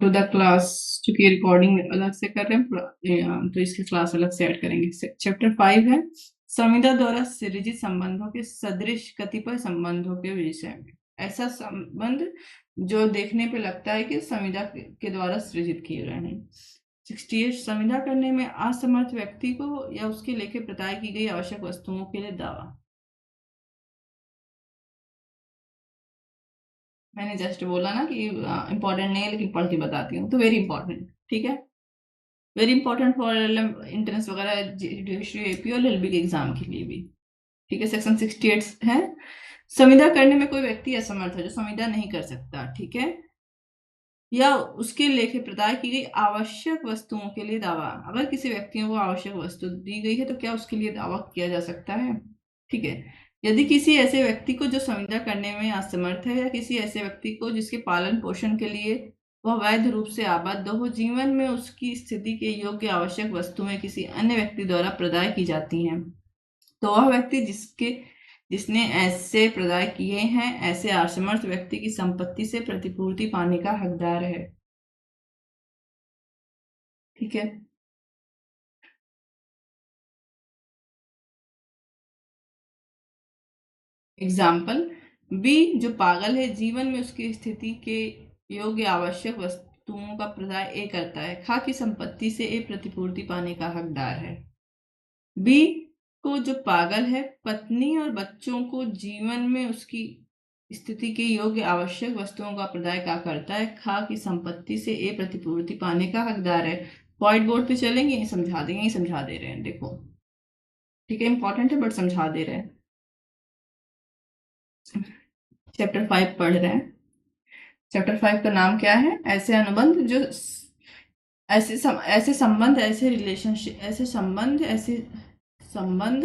To the class, चूंकि recording अलग से कर रहे हैं तो इसकी क्लास अलग से ऐड करेंगे। चैप्टर 5 है संविदा द्वारा सृजित संबंधों के सदृश कतिपय संबंधों के विषय में। ऐसा संबंध जो देखने पे लगता है कि संविदा के द्वारा सृजित किए गए हैं। 68 संविदा करने में असमर्थ व्यक्ति को या उसके लेखे प्रदाय की गई आवश्यक वस्तुओं के लिए दावा। मैंने जस्ट बोला ना कि इंपॉर्टेंट नहीं है, लेकिन पढ़ के बताती हूँ, तो वेरी इंपॉर्टेंट। ठीक है, वेरी इंपॉर्टेंट फॉर एंट्रेंस वगैरह, जुडिशरी, एपी और एलबी के एग्जाम के लिए भी। ठीक है, सेक्शन 68 है संविदा करने में कोई व्यक्ति असमर्थ है जो संविदा नहीं कर सकता, ठीक है, या उसके लेखे प्रदाय की गई आवश्यक वस्तुओं के लिए दावा। अगर किसी व्यक्ति को आवश्यक वस्तु दी गई है तो क्या उसके लिए दावा किया जा सकता है। ठीक है, यदि किसी ऐसे व्यक्ति को जो संविदा करने में असमर्थ है या किसी ऐसे व्यक्ति को जिसके पालन पोषण के लिए वह वैध रूप से आबद्ध हो, जीवन में उसकी स्थिति के योग्य आवश्यक वस्तुएं किसी अन्य व्यक्ति द्वारा प्रदाय की जाती हैं, तो वह व्यक्ति जिसने ऐसे प्रदाय किए हैं ऐसे असमर्थ व्यक्ति की संपत्ति से प्रतिपूर्ति पाने का हकदार है। ठीक है, एग्जाम्पल, बी जो पागल है जीवन में उसकी स्थिति के योग्य आवश्यक वस्तुओं का प्रदाय ए करता है, खा की संपत्ति से ए प्रतिपूर्ति पाने का हकदार है। बी को जो पागल है पत्नी और बच्चों को जीवन में उसकी स्थिति के योग्य आवश्यक वस्तुओं का प्रदाय का करता है, खा की संपत्ति से ए प्रतिपूर्ति पाने का हकदार है। व्हाइट बोर्ड पे चलेंगे, समझा देंगे, समझा दे रहे हैं, देखो। ठीक है, इंपॉर्टेंट है बट समझा दे रहे हैं। चैप्टर 5 पढ़ रहे हैं। चैप्टर 5 का नाम क्या है? ऐसे अनुबंध जो ऐसे संबंध, ऐसे रिलेशनशिप, ऐसे संबंध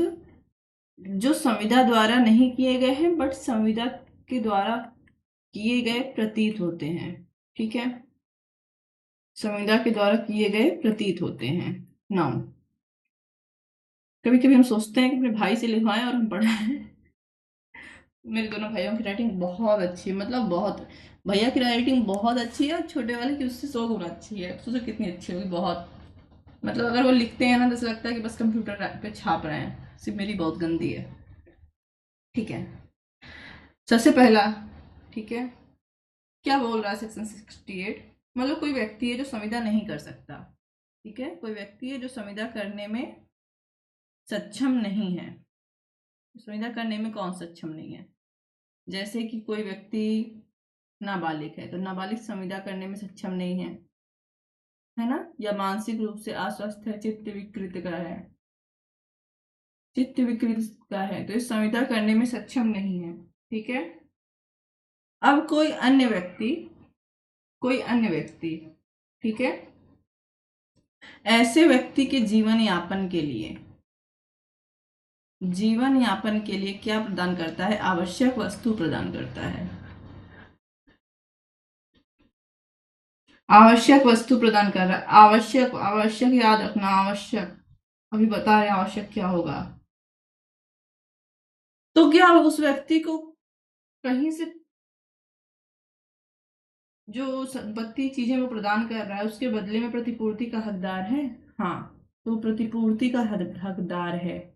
जो संविदा द्वारा नहीं किए गए हैं बट संविदा के द्वारा किए गए प्रतीत होते हैं। ठीक है, संविदा के द्वारा किए गए प्रतीत होते हैं। नाउन, कभी कभी हम सोचते हैं कि अपने भाई से लिखवाएं और हम पढ़ाएं। मेरे दोनों भाइयों की राइटिंग बहुत अच्छी है, मतलब बहुत। भैया की राइटिंग बहुत अच्छी है और छोटे वाले की उससे 100 गुना अच्छी है। सोचो कितनी अच्छी होगी, बहुत। मतलब अगर वो लिखते हैं ना तो ऐसा लगता है कि बस कंप्यूटर पे छाप रहे हैं। सिर्फ मेरी बहुत गंदी है। ठीक है, सबसे पहला, ठीक है, क्या बोल रहा है सेक्शन 68? मतलब कोई व्यक्ति है जो संविदा नहीं कर सकता। ठीक है, कोई व्यक्ति है जो संविदा करने में सक्षम नहीं है। संविदा करने में कौन सक्षम नहीं है? जैसे कि कोई व्यक्ति नाबालिग है तो नाबालिग संविदा करने में सक्षम नहीं है ना, या मानसिक रूप से अस्वस्थ है, चित्त विकृत का है, चित्त विकृत का है तो इस संविदा करने में सक्षम नहीं है। ठीक है, अब कोई अन्य व्यक्ति, ठीक है, ऐसे व्यक्ति के जीवन यापन के लिए क्या प्रदान करता है? आवश्यक वस्तु प्रदान करता है। आवश्यक वस्तु प्रदान कर रहा है। आवश्यक, आवश्यक याद रखना, आवश्यक। अभी बता रहे आवश्यक क्या होगा। तो क्या उस व्यक्ति को कहीं से जो संपत्ति चीजें वो प्रदान कर रहा है उसके बदले में प्रतिपूर्ति का हकदार है? हाँ, तो प्रतिपूर्ति का हकदार है।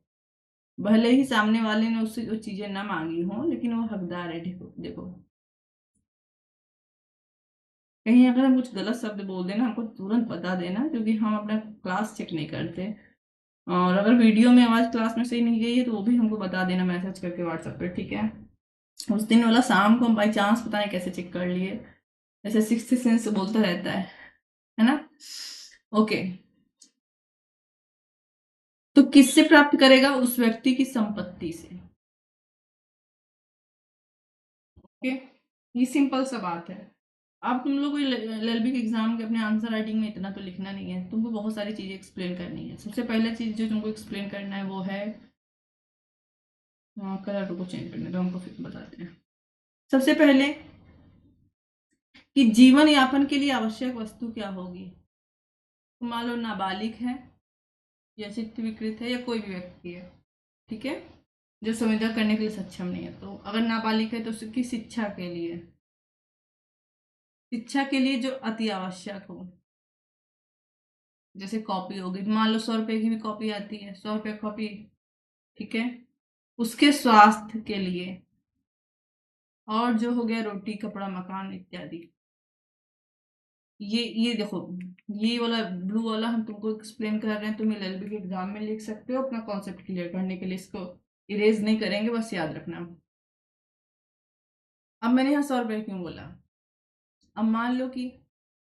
भले ही सामने वाले ने उससे वो चीजें ना मांगी हो, लेकिन वो हकदार है। देखो देखो, कहीं अगर हम कुछ गलत शब्द बोल देना हमको तुरंत बता देना, क्योंकि हम अपना क्लास चेक नहीं करते। और अगर वीडियो में आवाज क्लास में सही नहीं गई है तो वो भी हमको बता देना मैसेज करके व्हाट्सएप पे। ठीक है, उस दिन वाला शाम को हम बाई चांस पता नहीं कैसे चेक कर लिए, ऐसे सिक्स्थ सेंस बोलता रहता है ना। ओके, तो किससे प्राप्त करेगा? उस व्यक्ति की संपत्ति से। ओके, ये सिंपल सा बात है। अब तुम लोग एलएलबी के एग्जाम के अपने आंसर राइटिंग में इतना तो लिखना नहीं है, तुमको बहुत सारी चीजें एक्सप्लेन करनी है। सबसे पहला चीज जो तुमको एक्सप्लेन करना है वो है, कलर को चेंज करने दो, हमको फिर बताते हैं। सबसे पहले कि जीवन यापन के लिए आवश्यक वस्तु क्या होगी। तो मान लो नाबालिग है या चित्त विकृत है या कोई भी व्यक्ति है, ठीक है, जो संविदा करने के लिए सक्षम नहीं है। तो अगर नाबालिग है तो उसकी शिक्षा के लिए शिक्षा के लिए जो अति आवश्यक हो, जैसे कॉपी होगी, मान लो 100 रुपए की भी कॉपी आती है, 100 रुपए कॉपी, ठीक है, उसके स्वास्थ्य के लिए, और जो हो गया रोटी कपड़ा मकान इत्यादि। ये देखो, ये वाला ब्लू वाला हम तुमको एक्सप्लेन कर रहे हैं, तुम एलएलबी के एग्जाम में लिख सकते हो अपना कॉन्सेप्ट क्लियर करने के लिए, इसको इरेज नहीं करेंगे, बस याद रखना। अब मैंने यहाँ 100 रुपए क्यों बोला? अब मान लो कि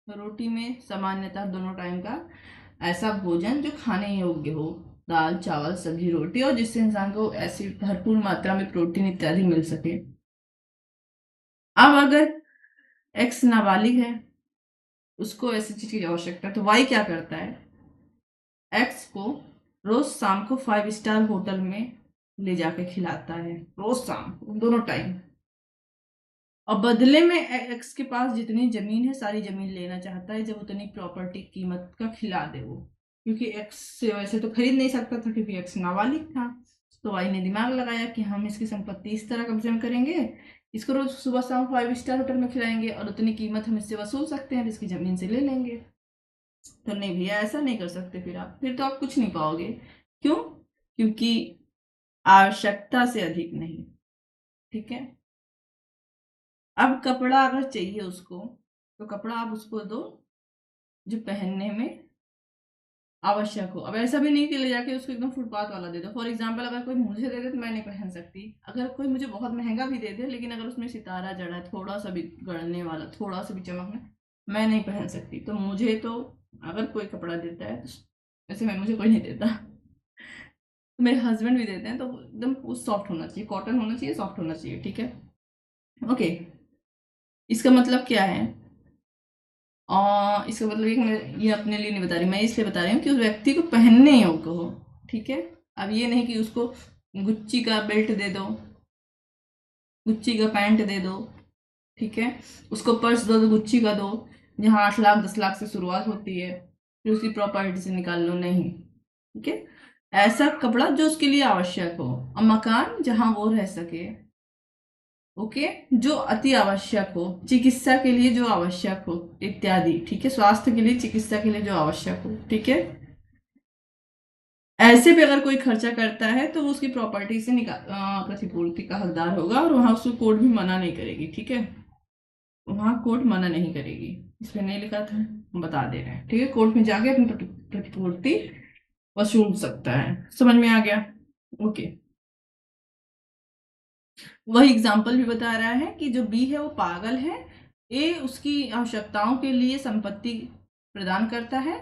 रोटी में सामान्यतः दोनों टाइम का ऐसा भोजन जो खाने योग्य हो, दाल चावल सब्जी रोटी, और जिससे इंसान को ऐसी भरपूर मात्रा में प्रोटीन इत्यादि मिल सके। अब अगर एक्स नाबालिग है, उसको ऐसी चीज की आवश्यकता है, तो वाई क्या करता है? एक्स को रोज शाम को 5 स्टार होटल में ले जाके खिलाता है, रोज शाम को दोनों टाइम। और बदले में एक्स के पास जितनी जमीन है सारी जमीन लेना चाहता है, जब उतनी प्रॉपर्टी कीमत का खिला दे वो, क्योंकि एक्स से वैसे तो खरीद नहीं सकता था क्योंकि एक्स नाबालिग था। तो वाई ने दिमाग लगाया कि हम इसकी संपत्ति इस तरह कब्जे में करेंगे, इसको रोज सुबह शाम 5 स्टार होटल में खिलाएंगे और उतनी कीमत हम इससे वसूल सकते हैं, तो इसकी जमीन से ले लेंगे। तो नहीं भैया, ऐसा नहीं कर सकते, फिर तो आप कुछ नहीं पाओगे। क्यों? क्योंकि आवश्यकता से अधिक नहीं, ठीक है। अब कपड़ा अगर चाहिए उसको, तो कपड़ा आप उसको दो जो पहनने में आवश्यक हो। अब ऐसा भी नहीं कि ले जाके उसको एकदम फुटपाथ वाला दे दो। फॉर एग्जाम्पल, अगर कोई मुझे दे दे तो मैं नहीं पहन सकती, अगर कोई मुझे बहुत महंगा भी दे दे, लेकिन अगर उसमें सितारा जड़ा है, थोड़ा सा भी गड़ने वाला, थोड़ा सा भी चमकना, मैं नहीं पहन सकती। तो मुझे तो अगर कोई कपड़ा देता है तो, वैसे मैं मुझे कोई नहीं देता, तो मेरे हस्बैंड भी देते हैं, तो एकदम सॉफ्ट होना चाहिए, कॉटन होना चाहिए, सॉफ्ट होना चाहिए, ठीक है। ओके, इसका मतलब क्या है? और इसका मतलब मैं ये अपने लिए नहीं बता रही, मैं इसलिए बता रही हूँ कि उस व्यक्ति को पहनने योग्य हो, ठीक है। अब ये नहीं कि उसको गुच्ची का बेल्ट दे दो, गुच्ची का पैंट दे दो, ठीक है, उसको पर्स दो तो गुच्ची का दो, जहाँ 8 लाख 10 लाख से शुरुआत होती है, फिर उसकी प्रॉपर्टी से निकाल लो, नहीं, ठीक है। ऐसा कपड़ा जो उसके लिए आवश्यक हो, और मकान जहाँ वो रह सके, ओके, जो अति आवश्यक हो, चिकित्सा के लिए जो आवश्यक हो इत्यादि, ठीक है, स्वास्थ्य के लिए चिकित्सा के लिए जो आवश्यक हो, ठीक है। ऐसे पे अगर कोई खर्चा करता है तो वो उसकी प्रॉपर्टी से प्रतिपूर्ति का हकदार होगा, और वहां उसको कोर्ट भी मना नहीं करेगी, ठीक है, वहां कोर्ट मना नहीं करेगी। इसमें नहीं लिखा था, हम बता दे रहे हैं, ठीक है, कोर्ट में जाके अपनी प्रतिपूर्ति वसूल सकता है। समझ में आ गया? ओके। वही एग्जाम्पल भी बता रहा है कि जो बी है वो पागल है, ए उसकी आवश्यकताओं के लिए संपत्ति प्रदान करता है,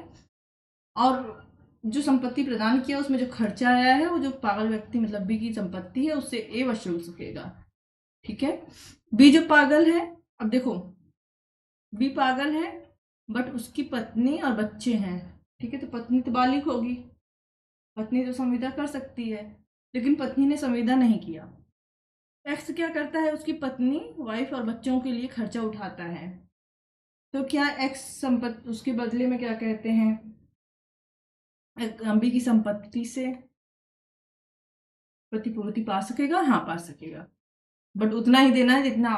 और जो संपत्ति प्रदान किया उसमें जो खर्चा आया है वो जो पागल व्यक्ति मतलब बी की संपत्ति है उससे ए वसूल सकेगा, ठीक है। बी जो पागल है, अब देखो, बी पागल है बट उसकी पत्नी और बच्चे हैं, ठीक है, तो पत्नी तो बालिग होगी, पत्नी तो संविदा कर सकती है, लेकिन पत्नी ने संविदा नहीं किया। एक्स क्या करता है? उसकी पत्नी वाइफ और बच्चों के लिए खर्चा उठाता है, तो क्या एक्स संपत्ति उसके बदले में क्या कहते हैं, बी की संपत्ति से प्रतिपूर्ति पा सकेगा? हाँ, पा सकेगा, बट उतना ही देना है जितना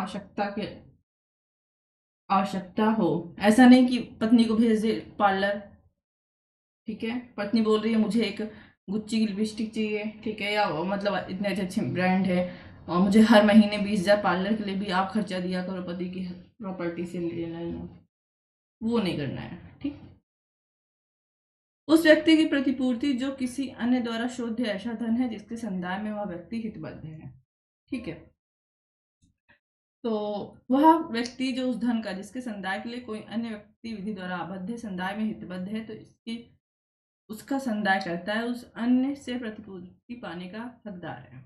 आवश्यकता हो। ऐसा नहीं कि पत्नी को भेज दे पार्लर, ठीक है, पत्नी बोल रही है मुझे एक गुच्ची की लिपस्टिक चाहिए, ठीक है, या मतलब इतने अच्छे अच्छे ब्रांड है, और मुझे हर महीने 20,000 पार्लर के लिए भी आप खर्चा दिया करो, पति की प्रॉपर्टी से लेना ही, वो नहीं करना है, ठीक। उस व्यक्ति की प्रतिपूर्ति जो किसी अन्य द्वारा शोध ऐसा धन है जिसके संदाय में वह व्यक्ति हितबद्ध है, ठीक है। तो वह व्यक्ति जो उस धन का जिसके संदाय के लिए कोई अन्य व्यक्ति विधि द्वारा आबद्ध है, संदाय में हितबद्ध है, तो इसकी उसका संदाय करता है, उस अन्य से प्रतिपूर्ति पाने का हकदार है।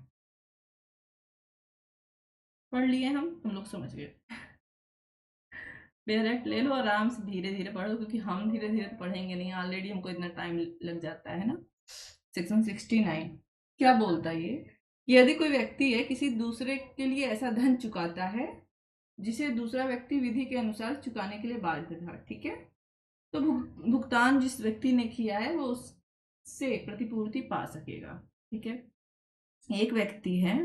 पढ़ लिए हम लोग समझ गए। पेरेट ले लो, आराम से धीरे धीरे पढ़ो, क्योंकि हम धीरे धीरे तो पढ़ेंगे नहीं, ऑलरेडी हमको इतना टाइम लग जाता है ना। सेक्शन 69 क्या बोलता है ये, कि यदि कोई व्यक्ति है किसी दूसरे के लिए ऐसा धन चुकाता है जिसे दूसरा व्यक्ति विधि के अनुसार चुकाने के लिए बाध्य था, ठीक है, तो भुगतान जिस व्यक्ति ने किया है वो उससे प्रतिपूर्ति पा सकेगा, ठीक है। एक व्यक्ति है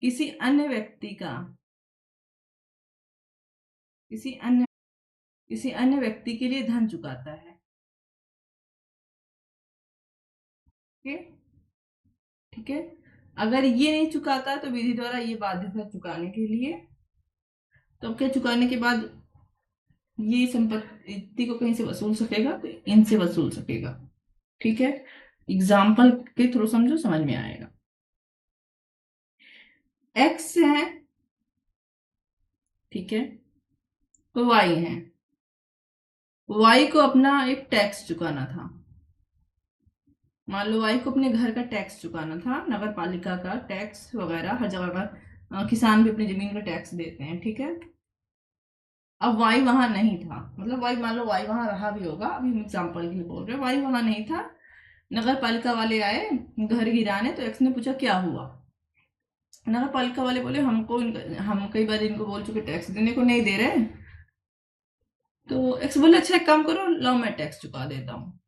किसी अन्य व्यक्ति का किसी अन्य व्यक्ति के लिए धन चुकाता है। ठीक है। अगर ये नहीं चुकाता तो विधि द्वारा ये बाध्यता चुकाने के लिए, तो क्या चुकाने के बाद ये संपत्ति को कहीं से वसूल सकेगा, तो इनसे वसूल सकेगा। ठीक है, एग्जाम्पल के थ्रू समझो, समझ में आएगा। एक्स है, ठीक है, तो वाई है। वाई को अपना एक टैक्स चुकाना था। मान लो वाई को अपने घर का टैक्स चुकाना था, नगर पालिका का टैक्स वगैरह हर जगह का, किसान भी अपनी जमीन का टैक्स देते हैं। ठीक है, अब वाई वहां नहीं था, मतलब वाई, मान लो वाई वहां रहा भी होगा, अभी हम एग्जाम्पल के लिए बोल रहे हैं, वाई वहां नहीं था, नगर पालिका वाले आए घर गिराने, तो एक्स ने पूछा क्या हुआ। नगर पालिका वाले बोले हम कई बार इनको बोल चुके टैक्स देने को नहीं दे रहे। तो एक्स बोले अच्छा एक काम करो, लो मैं टैक्स चुका देता हूँ।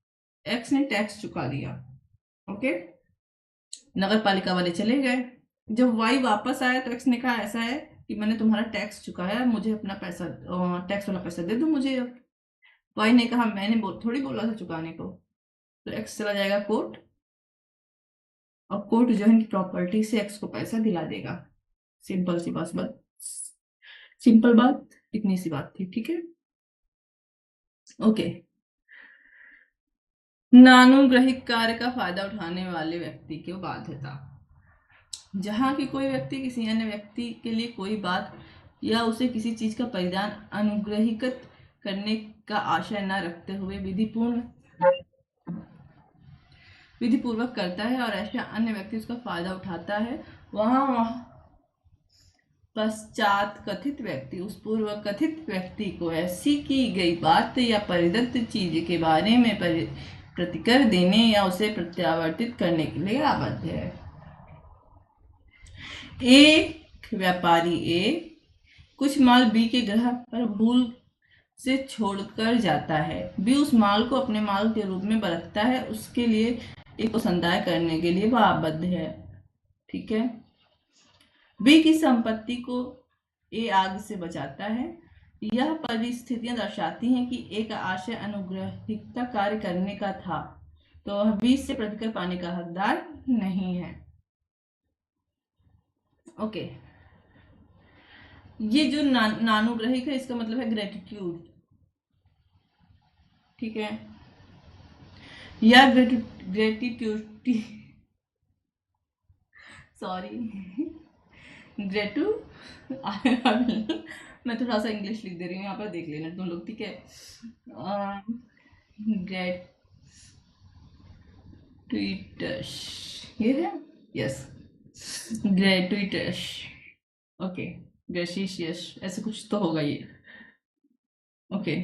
एक्स ने टैक्स चुका दिया। ओके, नगर पालिका वाले चले गए। जब वाई वापस आया तो एक्स ने कहा ऐसा है कि मैंने तुम्हारा टैक्स चुकाया, मुझे अपना पैसा, टैक्स वाला पैसा दे दो मुझे। वाई ने कहा मैंने थोड़ी बोला था चुकाने को। तो एक्स चला जाएगा कोर्ट, और कोर्ट जो है प्रॉपर्टी से एक्स को पैसा दिला देगा। सिंपल सी बात, सिंपल बात, इतनी सी बात थी। ठीक है, ओके। नानुग्रहिक कार्य का फायदा उठाने वाले व्यक्ति की बाध्यता। जहां की कोई व्यक्ति किसी अन्य व्यक्ति के लिए कोई बात या उसे किसी चीज का परिधान अनुग्रहित करने का आशय न रखते हुए विधिपूर्वक करता है और ऐसा अन्य व्यक्ति उसका फायदा उठाता है, वहां पश्चात कथित व्यक्ति उस पूर्व कथित व्यक्ति को ऐसी की गई बात या परिदत्त चीज के बारे में प्रतिकर देने या उसे प्रत्यावर्तित करने के लिए आबद्ध है। एक व्यापारी ए कुछ माल बी के ग्राहक पर भूल से छोड़कर जाता है। बी उस माल को अपने माल के रूप में बरतता है, उसके लिए एक को संदाय करने के लिए वह आबद्ध है। ठीक है, बी की संपत्ति को ए आग से बचाता है। यह परिस्थितियां दर्शाती हैं कि ए का आशय अनुग्रहिकता कार्य करने का था, तो वह बी से प्रतिकर पाने का हकदार नहीं है। ओके, ये जो नानुग्रहिक है इसका मतलब है ग्रेटिट्यूड। ठीक है, या ग्रेटिट्यूड, सॉरी, ग्रेटू मैं थोड़ा सा इंग्लिश लिख दे रही हूँ यहाँ पर, देख लेना तुम लोग। ठीक है, ग्रेटुइटस, ये है, यस, ग्रेटुइटस। ओके, ग्रेशियस, ऐसे कुछ तो होगा ये। ओके,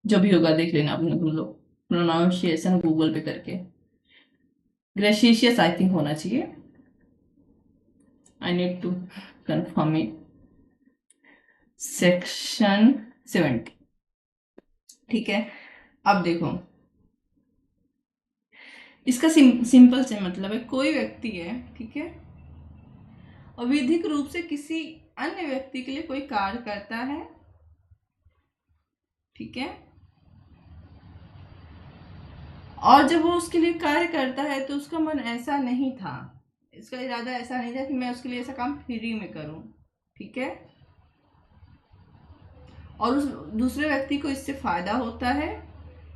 जो भी होगा देख लेना अपने तुम लोग, प्रोनाउंसिएशन गूगल पे करके। ग्रेशियस आई थिंक होना चाहिए, I need to confirm it. Section 70। ठीक है, अब देखो इसका सिंपल से मतलब है, कोई व्यक्ति है, ठीक है, और विधिक रूप से किसी अन्य व्यक्ति के लिए कोई कार्य करता है। ठीक है, और जब वो उसके लिए कार्य करता है तो उसका मन ऐसा नहीं था, इसका इरादा ऐसा नहीं था कि मैं उसके लिए ऐसा काम फ्री में करूं। ठीक है, और उस दूसरे व्यक्ति को इससे फायदा होता है,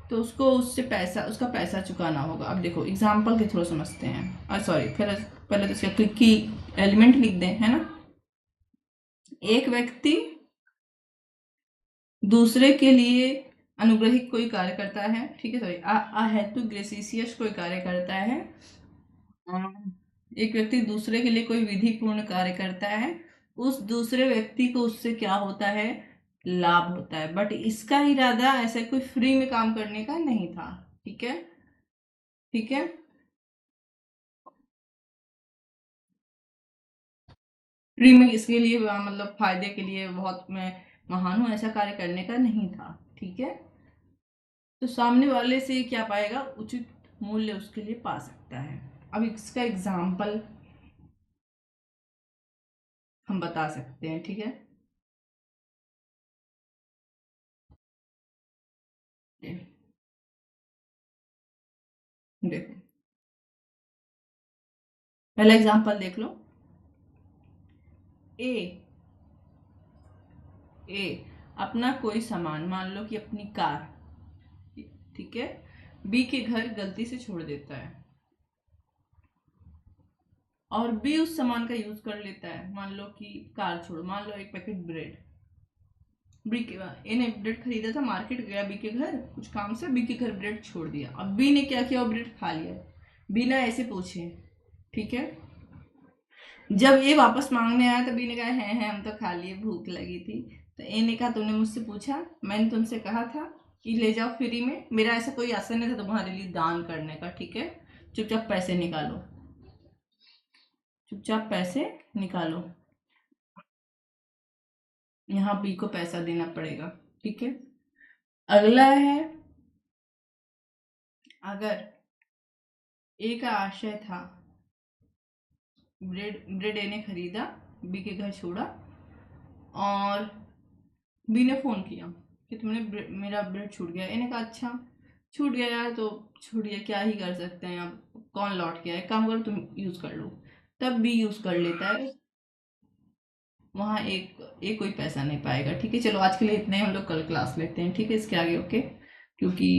तो उसको उसका पैसा चुकाना होगा। अब देखो एग्जाम्पल के थ्रू समझते हैं, सॉरी, फिर पहले तो इसका की एलिमेंट लिख दें, है ना। एक व्यक्ति दूसरे के लिए अनुग्रहिक कोई कार्य करता है। ठीक है, सॉरी, अहेतु ग्रेसियस कोई कार्य करता है। एक व्यक्ति दूसरे के लिए कोई विधि पूर्ण कार्य करता है, उस दूसरे व्यक्ति को उससे क्या होता है, लाभ होता है, बट इसका इरादा ऐसे कोई फ्री में काम करने का नहीं था। ठीक है, ठीक है, फ्री में इसके लिए मतलब फायदे के लिए बहुत मैं महान हूं ऐसा कार्य करने का नहीं था। ठीक है, तो सामने वाले से क्या पाएगा, उचित मूल्य उसके लिए पा सकता है। अब इसका एग्जाम्पल हम बता सकते हैं। ठीक है, देखो पहला एग्जांपल देख लो। ए ए अपना कोई सामान, मान लो कि अपनी कार, ठीक है, बी के घर गलती से छोड़ देता है और बी उस सामान का यूज कर लेता है। मान लो कि कार छोड़ो, मान लो एक पैकेट ब्रेड, बी के ए ने ब्रेड खरीदा था, मार्केट गया बी के घर कुछ काम से, बी के घर ब्रेड छोड़ दिया। अब बी ने क्या किया, वो ब्रेड खा लिया। बिना ऐसे पूछे, ठीक है, जब ए वापस मांगने आया तो बी ने कहा है हम तो खा लिए, भूख लगी थी। तो ए ने कहा तुमने मुझसे पूछा, मैंने तुमसे कहा था कि ले जाओ फ्री में, मेरा ऐसा कोई आशा नहीं था तुम्हारे लिए दान करने का। ठीक है, चुपचाप पैसे निकालो, चुपचाप पैसे निकालो। यहाँ बी को पैसा देना पड़ेगा। ठीक है, अगला है, अगर ए का आशय था ब्रेड, ब्रेड ए ने खरीदा, बी के घर छोड़ा और बी ने फोन किया कि तुमने मेरा ब्रेड छूट गया। ए ने कहा अच्छा छूट गया यार, तो छूट गया, क्या ही कर सकते हैं, अब कौन लौट के आए, काम करो तुम यूज कर लो। तब बी यूज कर लेता है, वहां एक कोई पैसा नहीं पाएगा। ठीक है, चलो आज के लिए इतना ही, हम लोग कल क्लास लेते हैं। ठीक है, इसके आगे ओके, क्योंकि